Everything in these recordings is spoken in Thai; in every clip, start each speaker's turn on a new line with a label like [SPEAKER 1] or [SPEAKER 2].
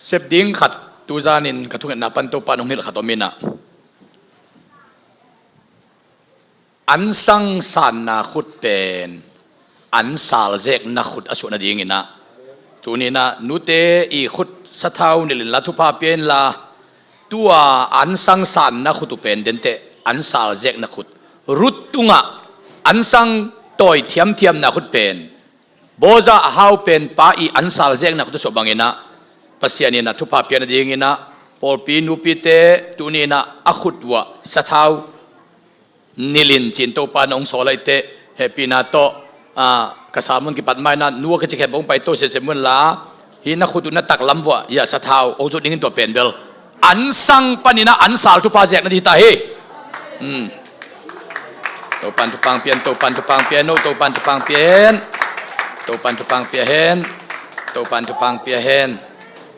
[SPEAKER 1] เสพดิ้งขัดตูจานินกระทุงนับปันโตปานงมิลขัดอมินะอันสังสารนาขุดเป็นอันสาลเจกนักขุดอสุนดีงินะตัวนี้นะนุเตอีขุดสะเท้านี่ลินละทุพาเป็นละตัวอันสังสารนักขุดเป็นเดนเตอันสาลเจกนักขุดรุดตุงะอันสังต่อยเทียมนักขุดเป็นโบซาฮาวเป็นป้าอีอันสาลเจกนักขุดสบังงินะปัสยานีนะทุพาเป็นดีงินะพอปีนุปิเตตัวนี้นะอขุดวะสะเท้านิลินจินโตปานองโซไลเตเฮปีนาโตกษามุนกิปัดไม้นั้นนัวก็จะแค่บงไปโตเสมุนลาหินักขุดนักตักลำวะยาสะเท้าโอจุดนี้ตัวเป็นเบลอันสังปานินะอันสาลทุพาเจกนาดีตาเฮโตปันทุปังเปียนโตปันทุปังเปียนโนโตปันทุปังเปียนโตปันทุปังเปียเฮนโตปันทุปังเปียเฮน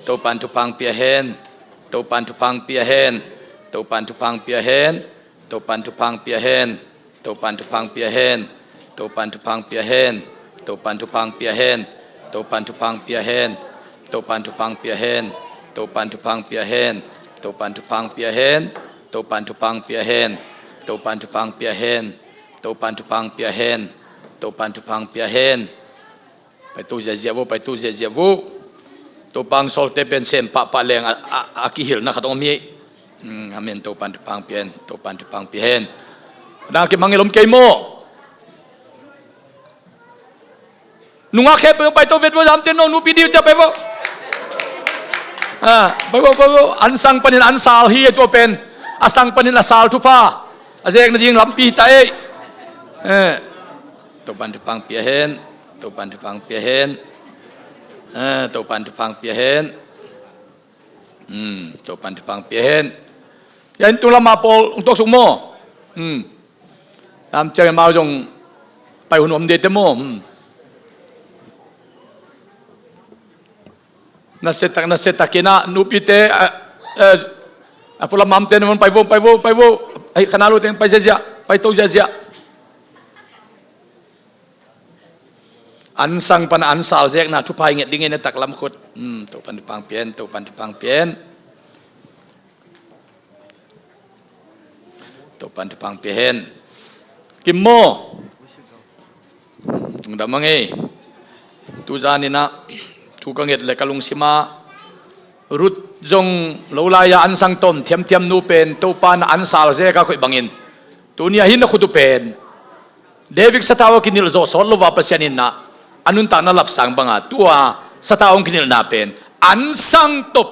[SPEAKER 1] โตปันทุปังเปียเฮนโตปันทุปังเปียเฮนโตปันทุปังเปียเฮนโตปันทุพังเปียเฮนโตปันทุพังเปียเฮนโตปันทุพังเปียเฮนโตปันทุพังเปียเฮนโตปันทุพังเปียเฮนโตปันทุพังเปียเฮนโตปันทุพังเปียเฮนโตปันทุพังเปียเฮนโตปันทุพังเปียเฮนโตปันทุพังเปียเฮนโตปันทุพังเปียเฮนโตปันทุพังเปียเฮนไปตู้เจียวไปตู้เจียวโตปังโซลเตเป็นเซมปะปะเลงอากิฮิลนะขัดองมีอาเมนโตปันทุพังเปียนโตปันทุพังเปียเฮนนาเก็บมังเงลมเกยโมนุ่งอาเคปไปโตเวทวจามเจนนูปีดิวจะไปบ่ไปบ่อันสังปนินอันสาลฮีตัวเป็นอสังปนินอสาลทุพาอาเจกนั่นยิงลำปีไตโตปันทุพังเปียเฮนโตปันทุพังเปียเฮนโตปันทุพังเปียเฮนโตปันทุพังเปียเฮนยันตุลามาโปuntuk semua jangan mau jong ไปหุ่นอมเดตโมนัสเซตักกินะนูปิเตพลมัมเตนมันไปwoไอ้คณะรู้เต็งไปเสียไปโตเสียอันสังปันอันสาลเจกนะทุพายเงียดดิ้งเงียดตักลำขุดโตปันทุพังเปียนโตปันทุพังเปียนโตปันทุพังเปียเฮนกิมโมตรงดำมังเอตูจานินะทุกังเอ็ดเลกลุงสิมารุดจงโลลายอันสังตมเทียมนูเป็นโตปานอันสาลเจกะคุยบังอินตัวนี้หินนักขุดเป็นเดวิกสตาวกินิลโซสอลโลวาปัสยานินะอันนุนตานาลับสังบังอาตัวสตาวกินิลนาเป็นอันสังตบ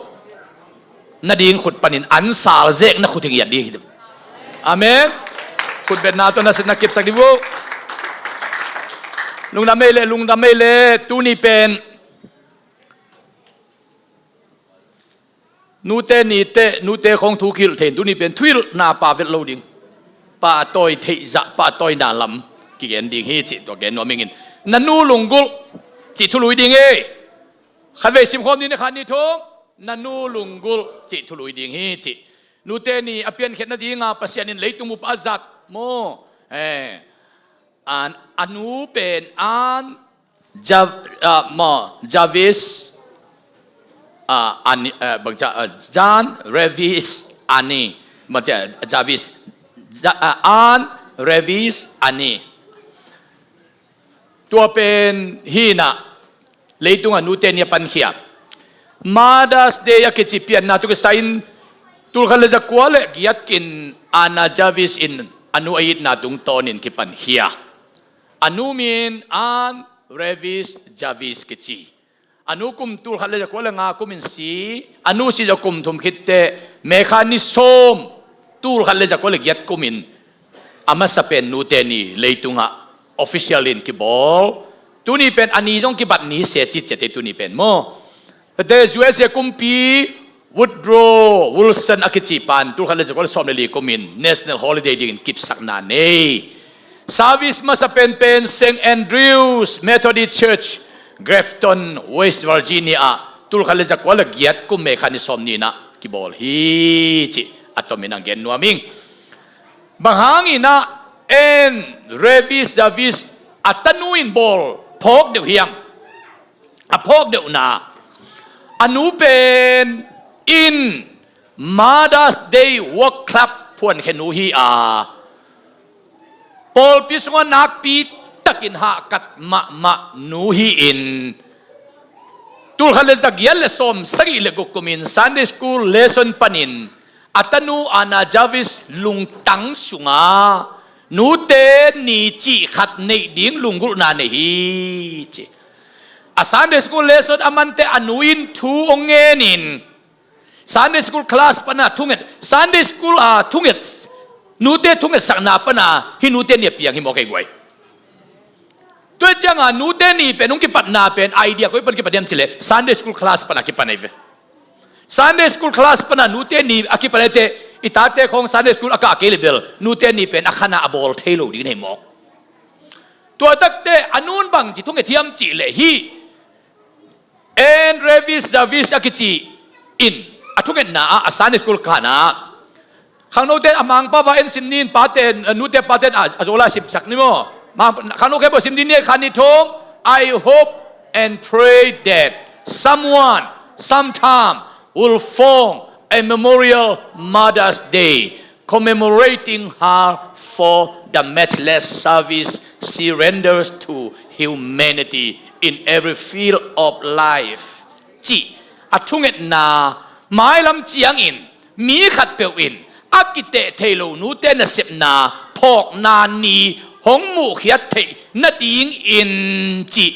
[SPEAKER 1] นาดิงขุดปานินอันสาลเจกนักขุดถึงยัดดีอาเมนขุดเป็นนาตัวนัสนักเก็บสักดิบุลุงดำไม่เลตัวนี้เป็นนูเตของทุกิลเทนตัวนี้เป็นทวิลนาปาเวลโลดิงปาตอยเทจะปาตอยนาลำกิเกนดิงเฮจิตัวเกนว่าไม่งินนันนูลุงกุลจิทุลุยดิงเอขันเวสิมคนนี้นะขันนี้ทงนันนูลุงกุลจิทุลุยดิงเฮจินูเตนี่อเปียนเข็นนาดีงาปัสยานินเลยตุมุปอาจัดโมอันูเป็นอันจาวิสอันบางจานเรวิสอันนี้มันจะจาวิสอันเรวิสอันนี้ตัวเป็นฮีน่ะเลยตุงนูเตนี่ปันเขียมาดัสเดียกิจิเปียนนาตุกไซน์ตุลขันเลจากัวเลกิยัดกินอานาจาวิสอินอนุอายิตนาตุงโตนินกิปันเฮียอนุมินอันเรวิสจาวิสกิจิอนุคุมตุลขันเลจากัวเลงาคุมินสีอนุสิจะคุมทุมคิดเตเมคานิสมตุลขันเลจากัวเลกิยัดคุมินอามาสเปนนูเตนีเลยตุงะออฟฟิเชียลินกิบอลตุนี้เป็นอันนี้จงกิบัดนี้เสียจิตเจตตุนี้เป็นโมแต่ยูเอสคุมปีวุดโรวิลสันอากิจิปันตุลขันเลจากัวเลสอมเลลีคุมิน National Holiday ดิ่งกิบสักนาเน่ซาวิสมาสเปนเป็นเซนต์แอนดริวส์เมทอดิสต์เชิร์ชเกรฟตันเวสต์เวอร์จิเนียตุลขันเลจากัวเลกิยัดคุมเมคานิสอมนี้นะกิบอลฮีจิอัตโตมินังเกนนัวมิงบางหางนะเอ็นเรวิสจาวิสอัตนูอินบอลพกเดียวเฮียงพกเดียวนา อนุเป็นอิน Mother's Day Work Club พวนเขนูฮีอาปอลพิสงนักปีตักินหากัดมะนูฮีอินตุลขันเลสกเยลเลสอมสกิเลกุกุมิน Sunday School Lesson ปันินอัตนูอานาจาวิสลุงตังสุงานูเตนีจีขัดในดิ้งลุงกุลนาเนฮีจีอาSunday School Lesson อามันเตอนุอินทูองเงนินSunday School Class ปนะทุ่งเอ็ด Sunday School ทุ่งเอ็ดนูเตทุ่งเอ็ดสักนาปนะฮินูเตเนี่ยเปียงฮิโมเกงไว้ตัวจังนูเตนี่เป็นนุ่งกิปัดนาเป็นไอเดียก็เป็นกิปัดเดียมสิเลย Sunday School Class ปนะกิปัดไหนเว้ Sunday School Class ปนะนูเตนี่อากิปัดเตอิตาเตของ Sunday School อากาเกลิเบลนูเตนี่เป็นอาคณะอบอลเทโลดีนี่หมอกตัวตักเตอนุนบังจิทุ่งเอ็ดเทียมจิเลยฮีเอ็นเรวิสดาวิสอากิจิอินอาทุกเอ็นนาอาSunday School ขานะข้างโน้นเตอมังป้าว่าเอ็นซิมนินป้าเตนนูเตป้าเตนอาโจลาสิบสักนิโมมาข้างโน้นแค่บอกซิมนินเนี่ยขานิทง I hope and pray that someone sometime will form a memorial Mother's Day commemorating her for the matchless service she renders to humanity in every field of life จีอาทุกเอ็นนาไม้ลำเจียงอินมีขัดเปียวอินอากิเตเทโลนูเตนเสพนาพอกนานีหงมูขยัดเทนดิงอินจี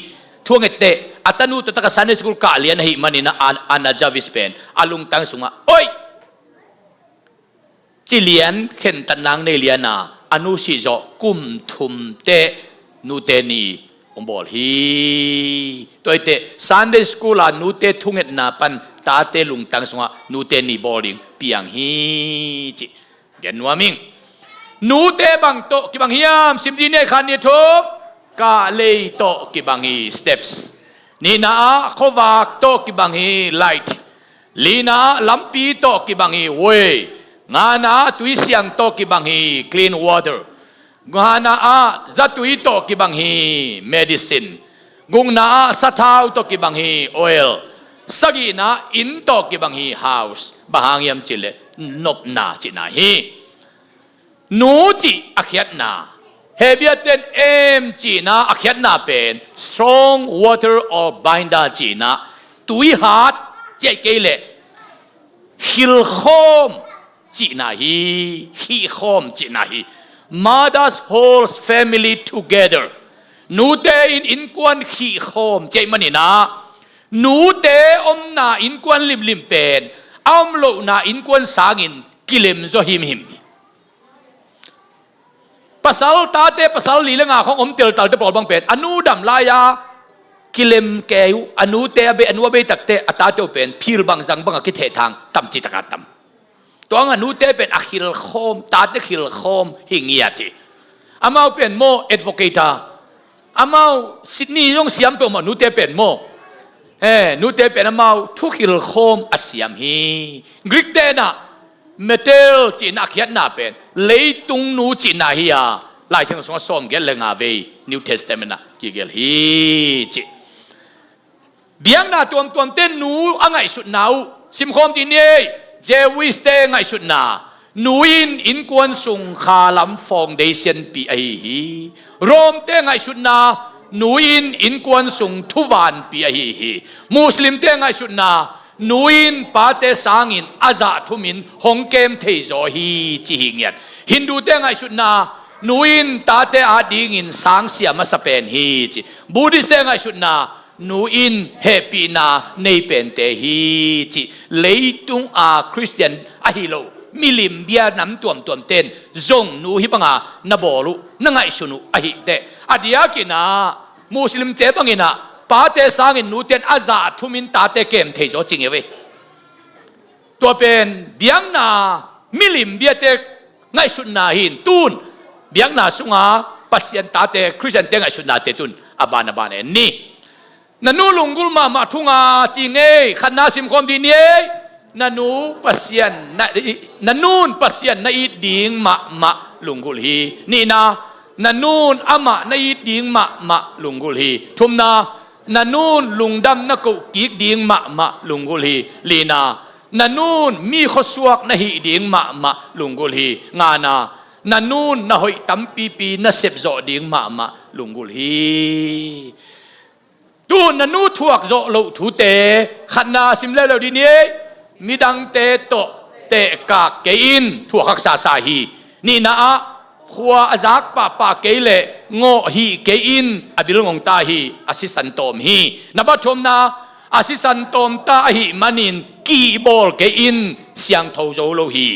[SPEAKER 1] ทวงเตอัตนูตตะกสันสกุลกาเลียนให้มันนินะอานาจาวิสเป็นอาลุงตังสุงะโอ้ยจีเลียนเข็นตันนางในเลียนาอนุสิโจกุมทุมเตนูเตนีองบอลฮีตัวเต Sunday School นูเตทุ่งเอ็ดนาปันตาเตลุงตังสงะนูเตนีบอลิงเปียงฮีจิเย็นว่ามิงนูเตบังโตกิบังฮิยามซิมดีเนขันเนทบกาเลโตกิบังฮี steps นี่นาขวากโตกิบังฮี light ลีนาลัมปีโตกิบังฮี way งานาตุยเสียงโตกิบังฮี clean water guna zatu ito kibanghi medicine gungna sathau to kibanghi oil sagi na into kibanghi house bahangyam chile nop na china hi nu chi akhyat na hebiaten em chi na akhyat na pen strong water or binder chi na tui hat che kele hil khom chi na hi khom chi na hi Mother's whole family together. Nute in kwan khi khom chay manina. Nute na in kwan lim pen. Lo na in kwan sangin kilim zo him. Pasal tate pasal lila nga kong tel tal te pol bang pen. Anu dam laya kilim kayu anu te abe anu abe takte atate pen pil bang zang bang akit hetang tam chitakatam.ตัวงานูเตเป็นอัคิลโคมตาเตคิลโคมหิงเงียทีอามาเป็นโมเอ็ดโวเกตาอามาซิดนีย์ยงเสียมเป็นโมนูเตเป็นโมนูเตเป็นอามาทุกิลโคมอาเสียมฮีกรีกเตนะเมเทลจีนักยันนาเป็นเลยตุงนูจีนาฮียาลายเส้นสงสมเกลเลงาเวนิวเทสเตเมนะกิเกลฮีจีเบียงนาตัวเต้นนูอ่างไงสุดหนาวซิมโคมจีเน่เจวิสเตงไงสุดนานูอินกวนสุงคาลัมฟองเดชันปีไอฮีโรมเตงไงสุดนานูอินกวนสุงทุวานปีไอฮีมุสลิมเตงไงสุดนานูปาเตสางินอาซาทุมินฮงเกมเทโซฮีจิหิงเงียดฮินดูเตงไงสุดนานูตาเตอาดิงินสังเสียมาสเปนฮีจิบูดิสเตงไงสุดนานูเฮปีนาในเป็นเตฮีจิเลยตุงคริสเตียนอะฮิโลมิลิมเบียน้ำตัวเต้นจงนูฮิปังนาบอลุนังไงสุนุอะฮิเตอดียากินามุสลิมเตปังอินะปาเตสังอินนูเตนอาซาทุมินตาเตเกมเทโซจริงเว้ยตัวเป็นเบียงนามิลิมเบียเตไงสุนาหินตุนเบียงนาสุงาปัสยันตาเตคริสเตียนเตไงสุนาเตตุนอบานเอ็นนี่นันูลุงกุลมาทุ่งจริงขันนาสิมคมดีนี้นันูปัสยันนันูนปัสยันในดิ่งมาลุงกุลฮีนี่นะนันูนอามาในดิ่งมาลุงกุลฮีทุมนา นันนูนลุงดำนักกิกดิ่งมาลุงกุลีลีนานันนูนมีข้อสวกนะฮิดิ่งมาลุงกุลีงานานันนูนนะหอยตั้มปีนะเสพโจดิ่งมาลุงกุลีตูนันนูทวกโจโลทุเตขันนาสิมเลวดีนี้มีดังเตโตเตกากเกินทวกขักษาสาฮีนี่นะขัวอาจักป้าเกลเลงอฮีเกินอบิลงงตาฮีอาศิสันโตมฮีนับชมนาอาศิสันโตมตาฮีมันินกีบอลเกินเสียงทโจโลฮี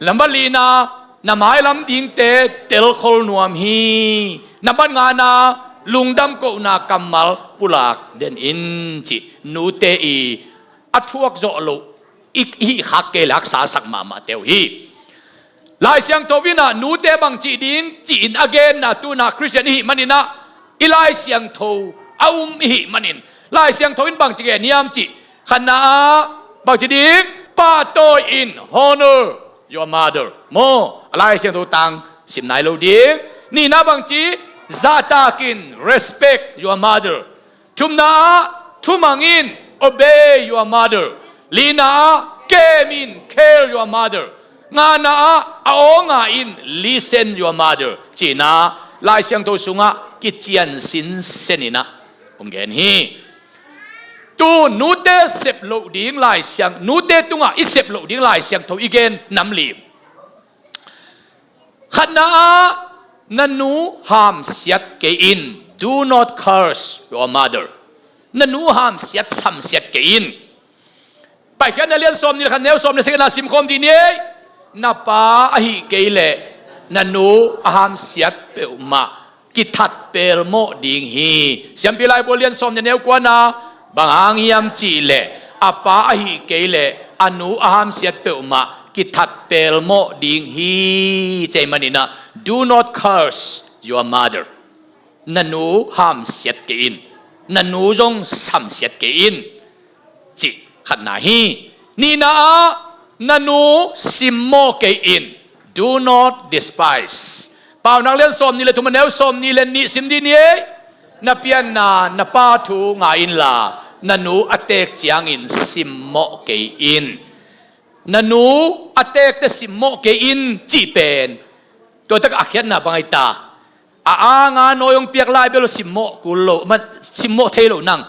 [SPEAKER 1] ลำบลีนานาไม้ลำดิงเตเตลโคลนวมฮีนับงานาลุงดำก็นากัมมัลปุลักเดนอินจินูเตอีอัทวกโจโลอีกฮีขักเกลักษาสักมาเตวฮีลายเสียงทวินานูเตบังจีดิงจีนอเกนนาตูนาคริสเตียนฮิมันินะอีลายเสียงทวเอาฮิมันินลายเสียงทวินบังจีเกนิยามจีขณะบังจีดิงป้าโตอิน honor your mother โมลายเสียงทวตังสิมนายโลดิงนี่นะบังจีซาตากิน respect your mother ทุมนาทุมังอิน obey your mother ลีนาเกมิน care your motherงานาอาองาอิน listen your mother จีน่าลายเสียงตัวสุงะกิจยันสินเซนินะผมเห็นฮีตูนูเตเสพโลดิ้งลายเสียงนูเตตุงะอิเสพโลดิ้งลายเสียงตัวอีเกนน้ำลีขณะนันนูห้ามเสียดเกอิน do not curse your mother นันนูห้ามเสียดซ้ำเสียดเกอินไปแค่ในเรียนสมนี่ขันเนวสมในสิ่งนาสิมคมทีนี้นับป้าอหิเกลเลนันนูอาหามเสียดเปลมากิทัดเปลโมดิ่งฮีเสียมพิไลบเรียนสมในแนวกว่านาบางหางยามจีเลอาป้าอหิเกลเลอนุอาหามเสียดเปลมากิทัดเปลโมดิ่งฮีใจมันนี่นะ do not curse your mother นันนูห้ามเสียดเกินนันนูจงซ้ำเสียดเกินจิขันนาฮีนี่นะนันนูซิมโมเกอิน do not despise เปล่านักเรียนสมนี่เลยทุกมันแนวสมนี่เลยนิสิมดีนี้นับเปียนนับป้าทูงาอินลานันนูอเตกจียงอินซิมโมเกอินนันนูอเตกแต่ซิมโมเกอินจีเป็นตัวตะอักยันนะบางไอตางานอยงเปียกลายเบลซิมโมกุลโลมันซิมโมเทโลนัง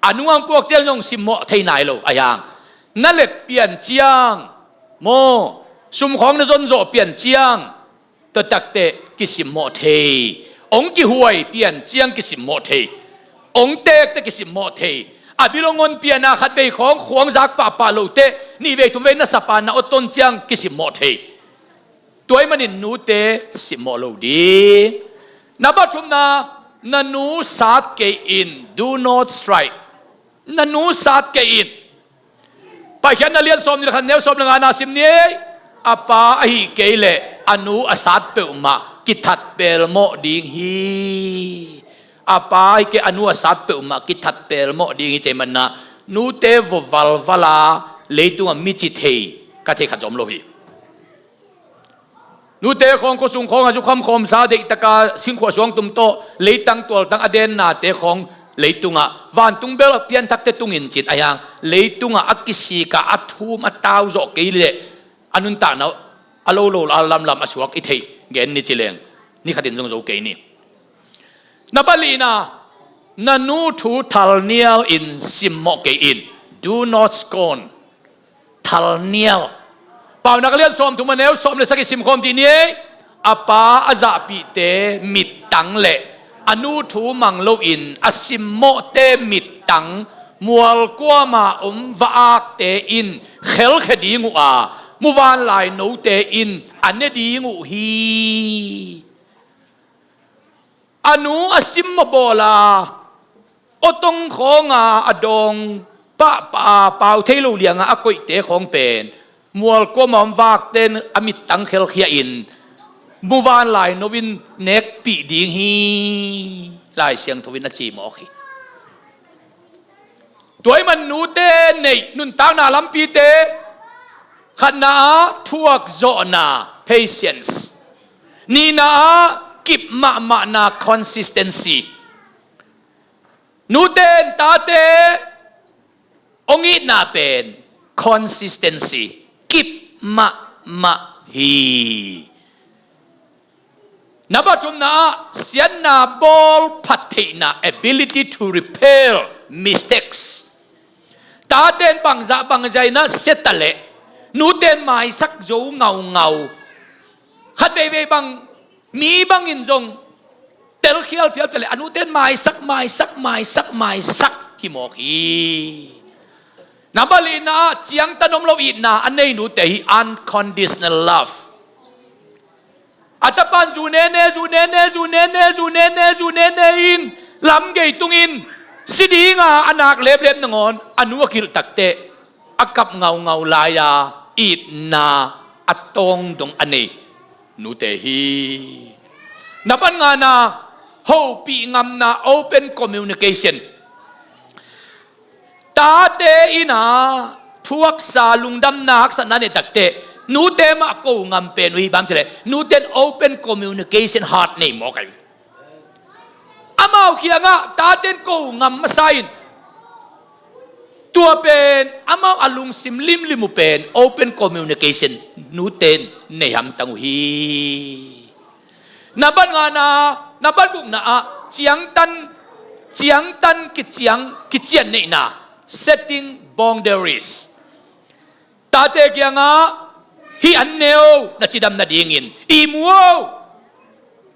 [SPEAKER 1] อนุอังพวกเจ้าจงซิมโมเทนายโลอายังนั่นแหละเปลี่ยนเจียงโมสุมของนจนโจเปลี่ยนเจียงตัวตักเตกิสิมโมเทองกิหวยเปลี่ยนเจียงกิสิมโมเทองเตกตกิสิมโมเทอบิลงอนเปลี่ยนนาขัดไปของขวงจากป่าโลเตนี่เวทุเวนัสปานาอตนเจียงกิสิมโมเทตัวมันนินูเตสิมโมโลดีนับทุมนานันูสัตเกอิน do not strike นันูสัตเกอินไปแค่นักเรียนสมนี่ขันเนวสมงานนาสิมนี้อาป้าอหิเกลเลอนุอาสัตเปอุมากิทัดเปลโมดิ่งฮีอาป้าเกอนุอาสัตเปอุมากิทัดเปลโมดิ่งฮีใจมันนะนูเตววัลวลาเลตุงมิจิเทกะเทขัดจอมโลหีนูเตของก็สุงของอาจุคำคมซาเด็กตะกาสิงขวสวงตุมโตเลยตั้งตัวตั้งอเดนนาเตของเลยตุงะวันตุงเบลเปลี่ยนทักเตตุงอินจิตอายังเลยตุงะอักกิสีกะอัทูมอัตาวโจกิเลอนุนตานาอโลโลอาลัมลัมอสวกอิเทเกนนิจิเลงนี่ขัดดินจงโจกินี่นับลีนานันูทูทัลเนียลอินซิมโมเกอิน do not scorn ทัลเนียลเปล่านักเรียนสมทุกมันเนวสมเลยสักสิมคมทีนี้อาป้าอาจาปีเตมิดตังเละอนุทูมังโลอินอสิมโมเตมิดตังมัวลกัวมาวากเตอินเขลขดีงูอามูวานลายโนเตอินอันเนดีงูฮีอนุอสิมโบลาอตงของอดงป้าเปล่าเทลูเลียงอกุยเตของเป็นมัวลก็มอมวากเตนอมิตังเคลเขียอินมูวานลายโนวินเนกปีดิงฮีลายเสียงทวินอจีมอคีตัวมันนูเตเนนุนตังนาลัมปีเตขณะทวกโจนา patience นี่นะกิบมานา consistency นูเตนตาเตองอีนาเป็น consistency กิบมาฮีนับจุมนาเสียนาบอลพัฒนา ability to repair mistakes ตาเตนบางใจนะเสตเลนูเตนไม่สักโจเงาขัดเวบางมีบางอินจงเตลเขียวเพียวเตลอนุเตนไม่สักฮิโมกีนับลีนาเจียงตนมโลอินาอันนี้นูเตhi unconditional loveอัตปันจูเนเนอินลำเกยตุงอินสิดีงาอนาคเล็บนงอนอนุกิลตักเตอกับเงาลายาอินาอัตตงดงอันนี้นูเตฮีนับงานาโฮปีงามนา open communication ตาเตอินาพวกสาลุงดำนักสันนันตักเตนูเตมาโกงามเป็นวิบัมเฉลยนูเตน open communication heart นี่มอกันอามาเขียงะตาเตนโกงามมาไซน์ตัวเป็นอามาอลุงซิมลิมุเป็น open communication นูเตนในหำตังฮีนับงานานับกุกนาเจียงตันกิเจียนนี่นา setting boundaries ตาเตเกียงะฮีอันเนวนัดจีดำนัดยิงินอีมัว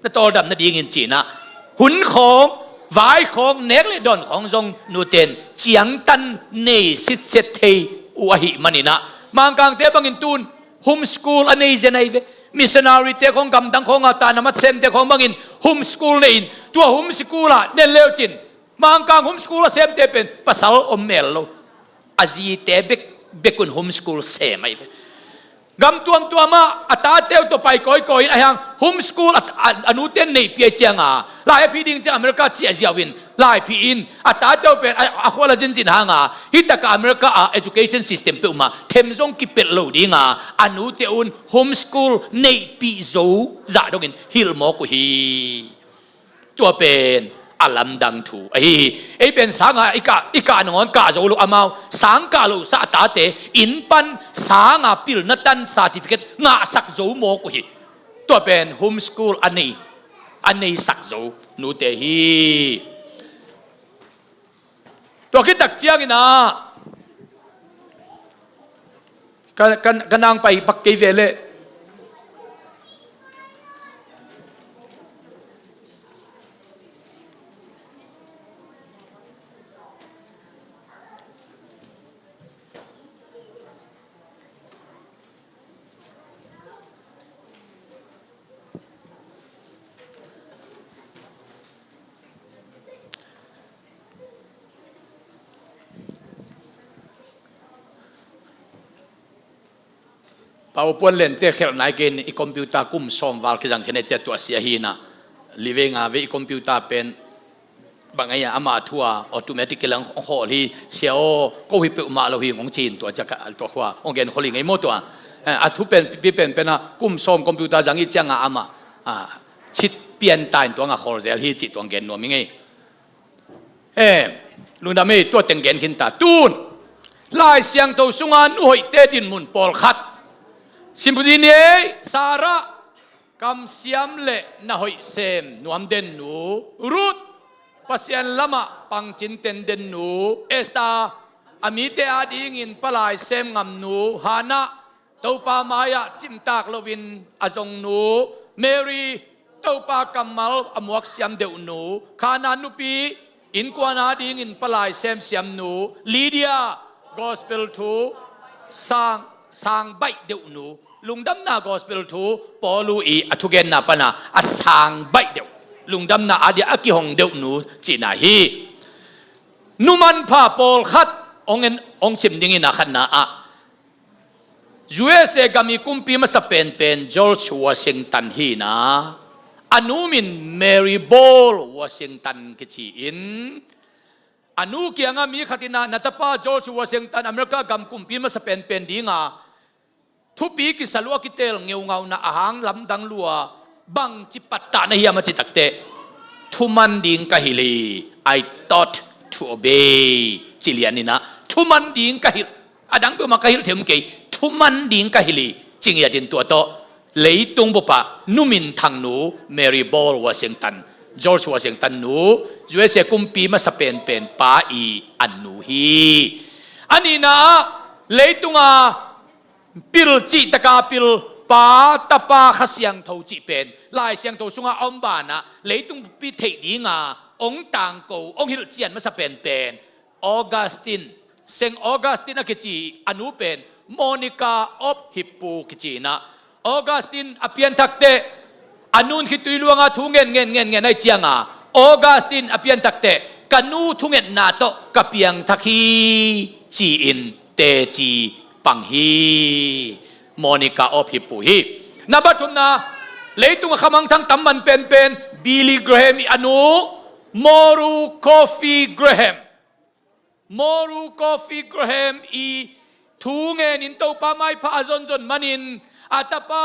[SPEAKER 1] นัดตอดำนัดยิงินจีนะหุนของวายของเนกเลดอนของทรงนูเตนเจียงตันเนสิเซเทอุหิมันนี่นะมังกังเตบังอินตูนโฮมสคูลอันนี้จะไหนเวมิสชันนารีเตของกำดังของอาตานามัดเซมเตของบังอินโฮมสคูลเนี่ยตัวโฮมสคูลอะเนเลวจินมังกังโฮมสคูลเซมเตเป็นภาษาอเมลโลอาจีเตเบกุนโฮมสคูลเซมไอเวกำตัวมาอัตาเตวตัวไปก้อยไอ้ยังโฮมสคูลอนุเตนในเปียเจียงลายพี่ดิ้งจากอเมริกาเจียเจียวินลายพี่อินอัตาเตวเป็นอาควาลาจินจินหางฮิตกับอเมริกาeducation system เปิดมาเทมซงกิเป็ดโลดิ้งอนุเตอุนโฮมสคูลในปีโซจ่าดงินฮิลโมกุฮีตัวเป็นอลัมดังถูไอ้เป็นสังอีกาหนอนกาโจลุอามาสังกาลุสาตาเตอินปันสังปิลนัตันซาติฟิเคตงาสักโจโมกุฮีตัวเป็นโฮมสคูลอันนี้สักโจนูเตฮีตัวคิดตักเจียงนะกันนางไปปักเกเวเลพอปวนเล่นเตะเขียนนายเกณฑ์อีคอมพิวเตอร์กุ้มซ้อมวาลกิจังเขเนเจตัวเสียหินะลิเวงเวอีคอมพิวเตอร์เป็นบางอย่างอามาทัวออโตเมติกลังของที่เสียวก็วิปอุมาเราหิของจีนตัวจักรตัวขวาองเกนคนลิงไอ้โมตัวอาทุเป็นกุ้มซ้อมคอมพิวเตอร์จังอีจังอามาชิดเปลี่ยนตายตัวงาคอร์เซลฮีจิตตัวเกนนัวมิงไงลุงดามีตัวเต็งเกนขินตาตูนลายเสียงตัวสุงานหอยเตดินมุนปอลขัดสิมพุดีนี้สาระคำเสียมเละน่าหอยเซมนวมเดนนูรุดปัสยันละมาปังจินเตนเดนนูเอสตาอามิเตอาดิงินปลายเซมงำนูฮานะเต้าปามายาจิมตากลวินอาจงนูเมรีเต้าปากัมมัลอมวกเสียมเดวนูคานานุปีอินกวานาดิงินปลายเซมเสียมนูลีเดียกอสเปลทูสร้างใบเดียวนูลุงดำนากอสเปลทูปอลูอีอทุเกนนาปนาสร้างใบเดียวลุงดำนาอาเดียกิหงเดียวนูจีนาฮีนุมันพาปอลขัดองสิมดิงินาขันนาUSA กามีกุมปีมาสเปนเป็นจอร์จวอชิงตันฮีนะอนุมินเมรีบอลวอชิงตันกิจีอินอนุเกียงมีขัดินานัตปาจอร์จวอชิงตันอเมริกากำกุมปีมาสเปนเป็นดีงาทุปีกิสลัวกิเตลเงียวเงาหน้าหางลำดังลัวบังจิปัตตาในยามาจิตักเตทุมันดิงกะฮิลี I thought to obey จิเลียนนี่นะทุมันดิ่งกะฮิลดังตัวมาkahil เทมเกทุมันดิ่งกะฮิลีจิงยาดินตัวโตเลยตุงบุปะนุมินทางนูเมรีบอลวอชิงตันจอร์จวอชิงตันนูUSA กุมปีมาสเปนเป็นป้าอีอันนูฮีอันนี้นะเลยตุงปิลจิตะกาปิลป้าตะป้าขัสยังเท่าจิเป็นลายเสียงเท่าสุงอมบานะเลยตุงปีเทดีงาองต่างกูองฮิลเจียนมาสเปนเป็นออกัสตินเซงออกัสตินกิจีอนุเป็นโมนิกาอบฮิปปูกิจีนะออกัสตินอเปียนทักเตอนุนคิดตุยลวงทุงเงินในเจียงออกัสตินอเปียนทักเตกันูทุงเงินนาโตกับเปียงทักฮีจีอินเตจีปังฮีโมนิกาอบฮิปปูฮีนับทุนนะเลยตุงขมังทั้งตำมันเป็นบิลลี่แกรแฮมอนุมอรูคอฟฟี่แกรแฮมมอรูคอฟฟี่แกรแฮมอีทุงเงินตัวป้าไม่พาจนมันินอาตาป้า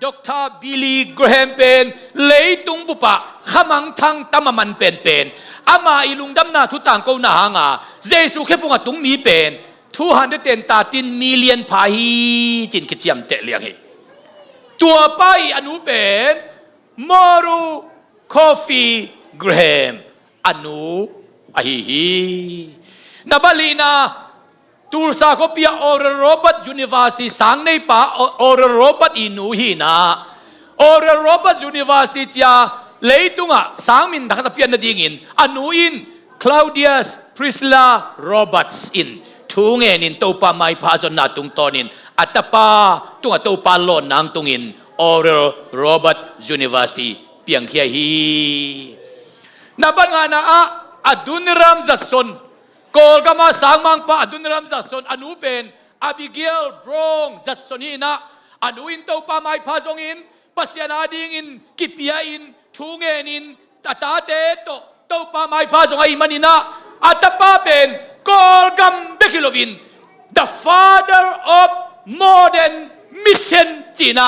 [SPEAKER 1] Dr. Billy Graham เป็นเลยตุงบุปะขมังทั้งตำมันเป็นอามาอิลุงดำนาทุต่างกูนาหางาเจสุแค่พุงตุงมีเป็น213 million พาฮีจินกิจยมเตเลียงให้ตัวป้ายอนุเป็นมอรูคอฟฟี่แกรแฮมอนุอหิฮีนาบาลีนาตูร์ซาโคเปียออร์โรบัตยูนิเวอร์ซิตี้สังในป่าออร์โรบัตอินูฮีนาออร์โรบัตยูนิเวอร์ซิตี้เลยตุงสังมินทักตะเปียนดิ่งินอนุอินคลาวเดียสพริสลาโรบัตส์อินทุงเงินินตัวป้าไม่พาจนนาตุงตอนินอัตป้าตุงตัวป้าหล่นนางตุงินออร์โรบัตยูนิเวอร์ซิตี้เปียงเฮียฮีนับงานะอดุนรามจัดสนกอลกามาสังมังปะอดุนรามจัดสนอนุเป็นอาบิเกลบรองจัดสนีนะอนุอินตัวป้าไม่พาจงอินปัสยานาดิงอินกิปยาอินทุงเงินินตาตาเตโตตัวป้าไม่พาจงไอมันนินะอัตป้าเป็นกอลกัมเบคิโลวิน the father of modern mission จีนะ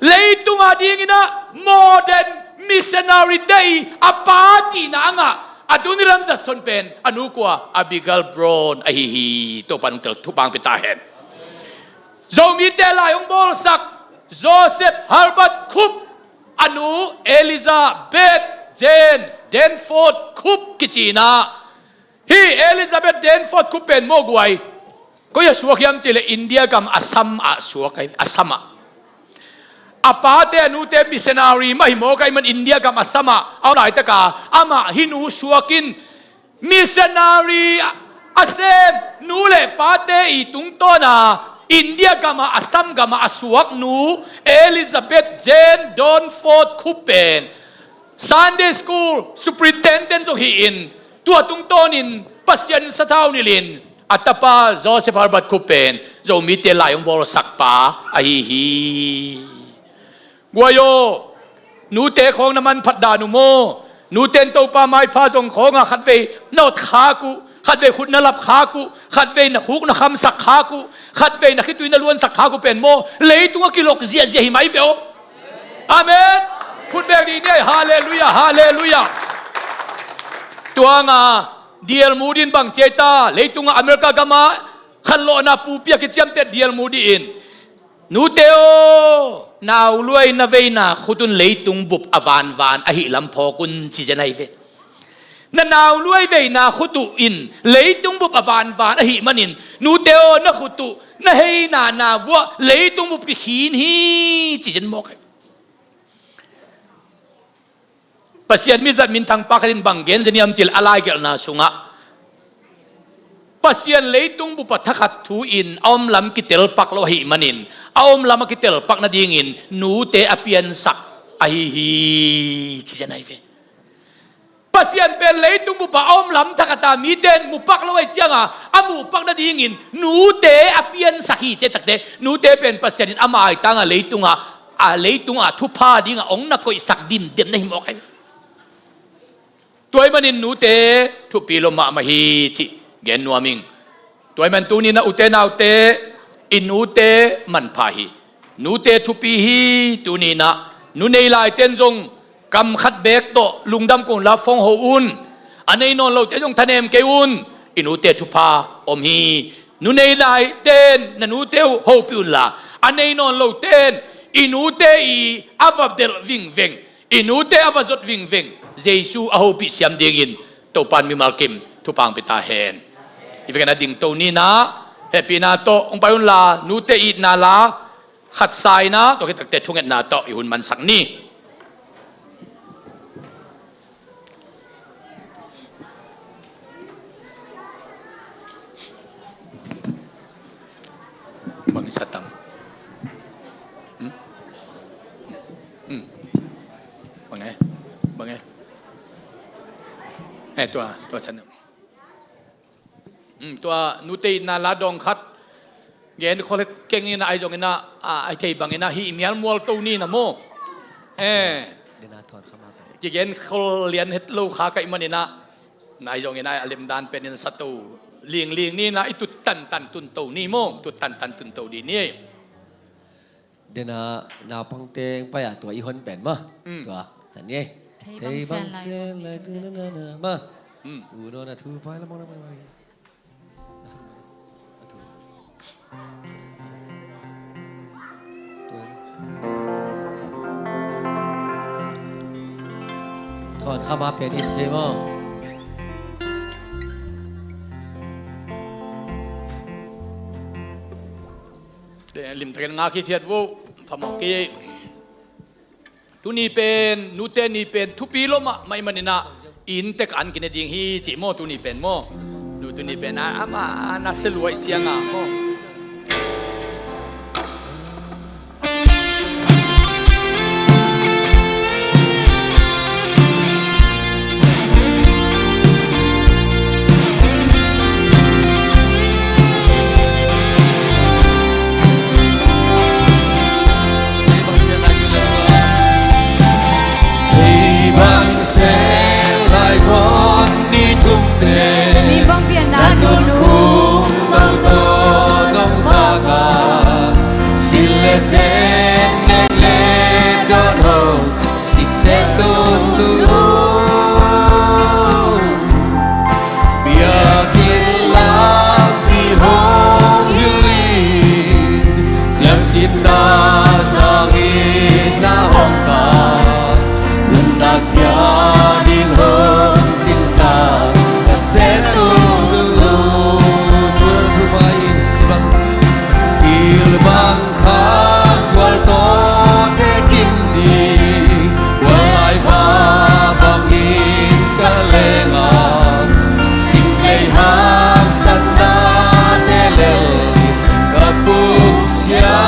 [SPEAKER 1] เลยตุงอดีงินะ modern missionary day อาปาจีนะงะอดุนิรัมจัดสนเป็นอนุกว่าอาบิเกลบรอนอหิฮีตัวปันเตลทุบังเปตาเห็นโจมีเตลายองบอลสักโจเซฟฮาร์บัตคุปอนุเอลิซาเบธเจนเดนฟอร์ดคุปกิจีนาฮีเอลิซาเบธเดนฟอร์ดคุปเป็นโมกไวก็อย่าสวกยามจิเลอินเดียกับอัสสัมสวกไออัสสัมอาปาเตนูเตมิเซนารีไม่โมกัยมันอินเดียกับอัสสัมเอาไหนตะกาอามาฮินูสวกินมิเซนารีอาเซมนูเลปาเตอีตุงโตนาอินเดียกับอัสสัมกับอัสวกนูเอลิซาเบธเจนดอนฟอร์ดคูเปนซันเดย์สคูลซูปรินเทนเดนต์ของฮีอินตัวตุงโตนินปัสยันสะเท้านิลินอัตปาโจเซฟฮาร์บัตคูเปนโจมีเตลายองบอลสักปาอหิฮีกัวโยนูเตะของน้ำมันพัดดานุโมนูเตนตัวป้าไม้พาจงของขัดเวนอดขากุขัดเวคุณนลับขากุขัดเวนักฮุกนักคำสักขากุขัดเวนักคิดตุยนล้วนสักขากุเป็นโมเลยตัวกิโลกเสียหิไหมเปล่าอาเมนพูดแบบนี้เนี่ยฮาเลลูยาฮาเลลูยาตัวงาเดียลมูดินบังเจตาเลยตัวงาอเมริกากามาขันโลนาปูเปียกิจยมเตเดียลมูดินนูเตโอนาวรวยนาเวนาขุดุนเลยตุงบุบอวานวานอหิลำพอกุนจิจนัยเวนาวรวยเวนาขุดุอินเลยตุงบุบอวานวานอหิมันินนูเตโอนะขุดุนะเฮนาวัวเลยตุงบุบกิขีนฮีจิจันมอกปัสยันมิจัดมินทางปากดินบังเกนจะนิยมจิลอะไรกันนาสุงะปัสยันเลยตุงบุปทักขัดทูอินอมลำกิเตลปักโลหิมันินอมลำกิเตลปักนาดิงินนูเตอเปียนสักไอฮีที่จะไหนเวปัสยันเป็นเลยตุงบุปอมลำทักตามีเตนมุปักโลไอเจียงอามุปักนาดิงินนูเตอเปียนสักฮีเจตักเตนูเตเป็นปัสยันอามาไอตังเลยตุงเลยตุงทุพาดิงองนักก็สักดินเด็มในหิมอกตัวมันนินนูเตทุปีลมามาฮีจิเกนนัวมิงตัวมันตูนี่นะอุเตนาอุเตอินูเตมันพาฮีนูเตทุปีฮีตูนี่นะนูในลายเต้นจงกำขัดเบกโตลุงดำกุนลาฟงหูอุน anh ấy non lâu te trong thân em keun inu te thupha om hi nu nei lai ten na nu teu ho piun la anh ấy non lâu ten inu te i avab del ving veng inu te avazot ving veng Jesu aho pi siam dingin topan mi malkim thupang pita hen ifekana ding to ni na happy na to ong payun la nu te i na la khat sai na to kitak te thunget na to ihun man sak ni bang isatang bang tua sana tua nute na la dong khat gen kholet keng ina ai jong ina ai thei bang ina hi mial mual to ni na mo
[SPEAKER 2] dena thon khama
[SPEAKER 1] ki gen khol lian het lo kha kai man ina na ai jong ina alim dan pen in satu lieng ni na itu tan tun to ni mo tu tan tun to di ni
[SPEAKER 2] dena na pang teng pa ya tua i hon pen ma tua san ye thei bang sen lai tu na ma tu no na thu pai la mo na maถอนเข้ามาเปลี่ยนอินใช่ไหม
[SPEAKER 1] lim thaken nga ki thiat wo phamok ki tu ni pen nu te ni pen thu pi lo ma mai manina in tek an kin ding hi chi mo tu ni pen mo nu tu ni pen a ma na selwai chianga mo
[SPEAKER 3] mi bang pian na nu nu
[SPEAKER 2] tau to nong va ka sile te ne le don ho sik se to lu bia kin la pi hong yuli siam sin na sang in na hong ka nun tak sia ding hong sin sa se tu lu tu bai bang il bang khan wal to te kim di wal ba bang in ka lenga sim lei hang san na te le ka pu sia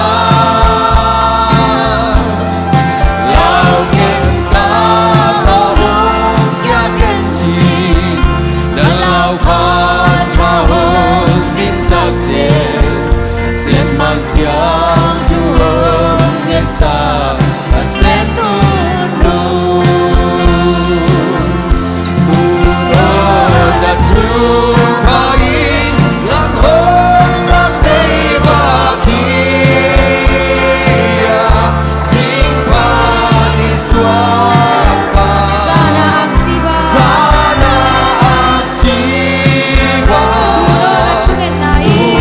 [SPEAKER 2] lao ken ka ta o kya ken chi lao khan cha hồn bin sắc dễ xiên mang xiang chu hồn nghe xa và sẽ tu nu đã chu pha in làm hồn làm đây và kia xin pha đi xóa pa
[SPEAKER 3] sana aksiba
[SPEAKER 2] sana asiba
[SPEAKER 3] tuno na chugen na i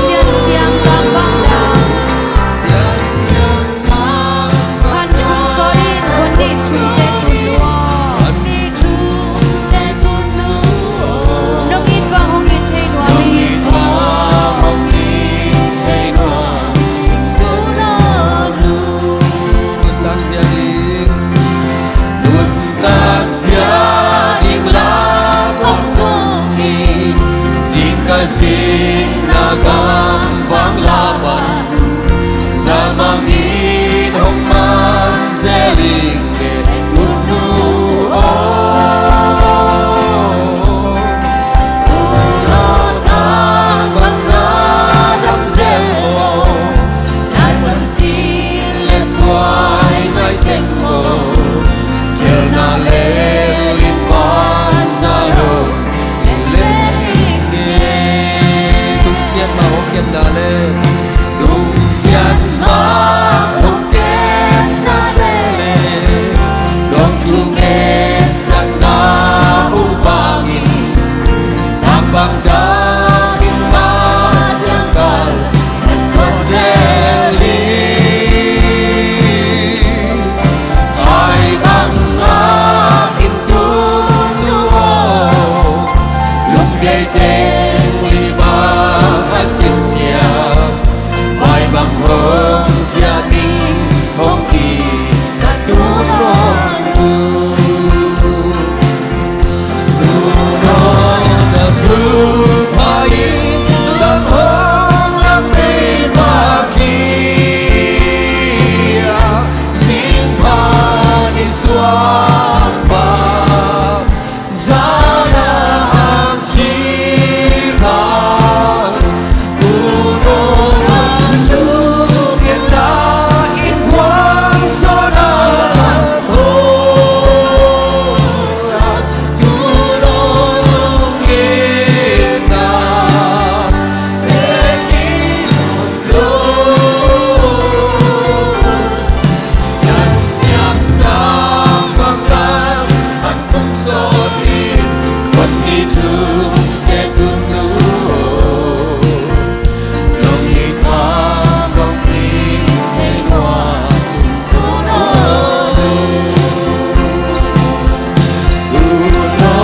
[SPEAKER 3] sian siang tambang da han kun sorin gondi chunte tunwa nong in ba hong in thei nwa mi
[SPEAKER 2] Xin nagam vang laban zamang in hong man zeling ke tunu o uratan bang na dam zemo na san sin le tuai mai tengo tel na le na lên tung xian mang hồng kén na lên dong chung nghe sang na u vangin tam bang da in ma giang gal na suan zeli hai bang a in tu nu o lung dei tên li ba an xin chia vai bang hong gia đình hong kỳ đã tu non đã thu phai làm hong làm mê và kia xin pha đi xóa ba giá đã hàng si ba tu nô đã chú kiên đã in quang gió đã làm hồn tu nô kiên đã để kín hồn lô Sang siang đang vang vang hạnh phúc xót in vẫn đi chung để cùng nụ lòng hít thở lòng hít thấy hoa tu nô đã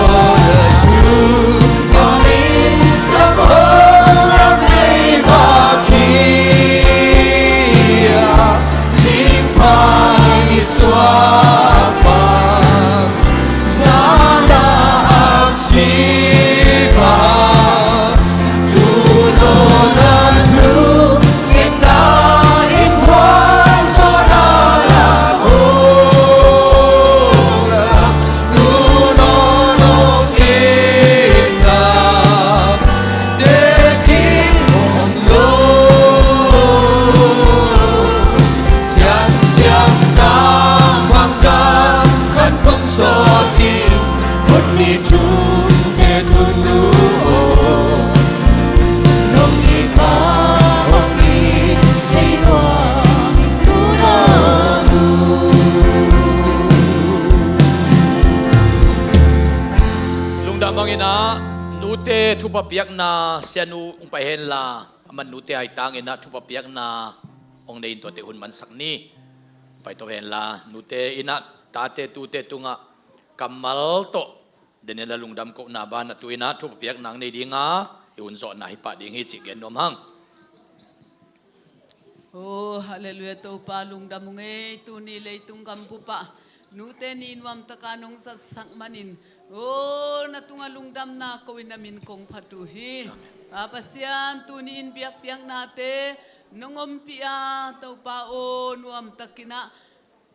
[SPEAKER 2] chú ngàn in làm hồn làm mây và kia xin phai đi xóa băng giá đã hàng si ba tu nô đã thu kiên đã in quang gió đã làm hồn tu nô nông yên đã để kín hồn lô Siang siang đang vang vang khăn không xót tim vẫn đi chung để tuôn lũ lòng đi ta hồng đi thấy hoa tu na
[SPEAKER 1] lungdam bangina nute thupha piak na sianu ung pai hen la man nute ai tangina thupha piak na ong nei to te hun man sakni pai to hen la nute ina tate tu te tunga kamal to denela lungdam ko na ba na tuina thupha piak nang nei dinga iun zo na hi pa ding hi chi gen nom hang
[SPEAKER 3] Oh, hallelujah. Topa lungdam ngai tu ni lei tung kampupa. Nute ni nuam takanong sa sakmanin. Oh, natunga lungdam na kawinamin kong patuhi. Apasian tu ni in biak biak nate. Nongom pia topa o nuam takina.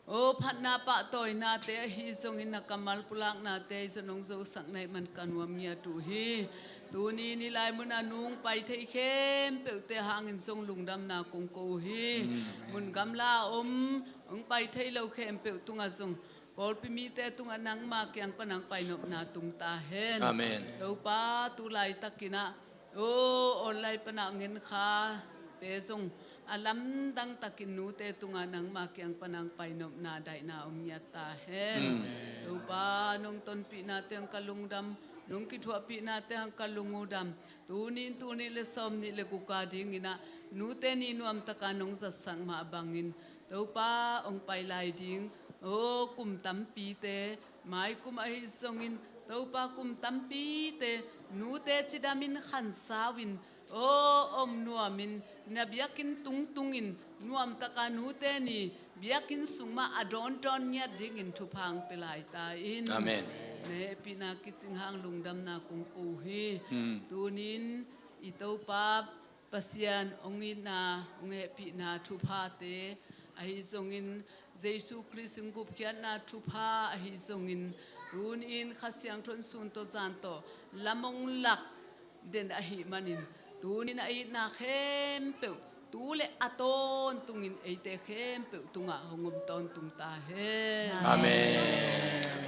[SPEAKER 3] O phat na pa toy nate hi song in nakamal pulak nate sonong zo sak nai man kanwam nya tu hi tu ni ni lai mun anung pai thei khem pe te hang in song lungdam na kong ko hi mun gamla ong pai thei lo khem pe tunga song pol pi mi te tunga nang ma kyang panang pai nop na tung ta hen
[SPEAKER 1] amen
[SPEAKER 3] to pa tu lai takina o online pana ngin kha te song alam dang takin nu te tunga nang makyang panang painom na dai na umyata hen tupa nung ton pi na te ang kalungdam nung kitwa pi na te ang kalungudam tunin le som ni le kukading ina nu te ni nuam takanong sa sang maabangin tupa ong pailay ding o kum tampi te mai kum ahi songin tupa kum tampi te nu te chidamin khansawin o nuamin na biakin tungtungin nuam taka nute ni biakin sungma adon don nya dingin thupang pelai ta in
[SPEAKER 1] amen
[SPEAKER 3] ne pina kicinghang lungdam na kung kuhi tunin ito pa pasian ongin na onghe pina thupha te ahi zongin Jesu Christ ngup kian na thupha ahi zongin tunin khasyang thon sun to zanto lamong lak den ahi manin tunin ai na khempeuh tu le aton tungin eite khempeuh tunga hongom ton tung ta he
[SPEAKER 1] amen